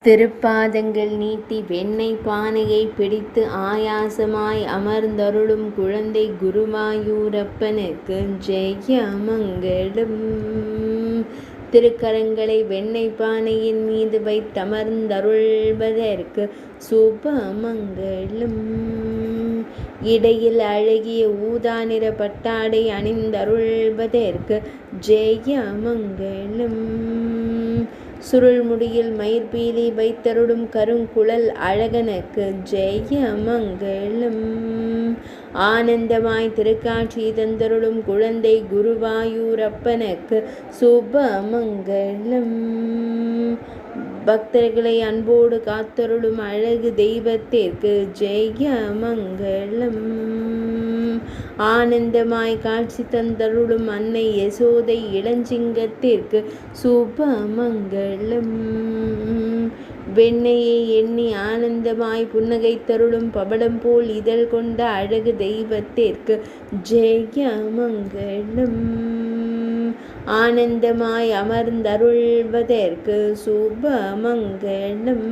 திருப்பாதங்கள் நீட்டி வெண்ணெய் பானையை பிடித்து ஆயாசமாய் அமர்ந்தருளும் குழந்தை குருவாயூரப்பனுக்கு ஜெயமங்களம். திருக்கரங்களை வெண்ணெய் பானையின் மீது வைத்தமர்ந்தருள்வதற்கு சுபமங்களம். இடையில் அழகிய ஊதா நிற பட்டாடை அணிந்தருள்வதற்கு ஜெயமங்களம். சுருள்முடியில் மயிர்பீலி வைத்தருளும் கருங்குழல் அழகனுக்கு ஜெயமங்களம். ஆனந்தமாய் திருக்காட்சி தந்தருளும் குழந்தை குருவாயூரப்பனுக்கு சுபமங்களம். பக்தர்களை அன்போடு காத்தருளும் அழகு தெய்வத்திற்கு ஜெயமங்களம். ஆனந்தமாய் காட்சி தந்தருளும் அன்னை யசோதை இளஞ்சிங்கத்திற்கு சுபமங்களம். வெண்ணையை எண்ணி ஆனந்தமாய் புன்னகை தருளும் பவளம் போல் இதழ் கொண்ட அழகு தெய்வத்திற்கு ஜெயமங்களம். ஆனந்தமாய் அமர்ந்தருள்வதற்கு சுபமங்களம்.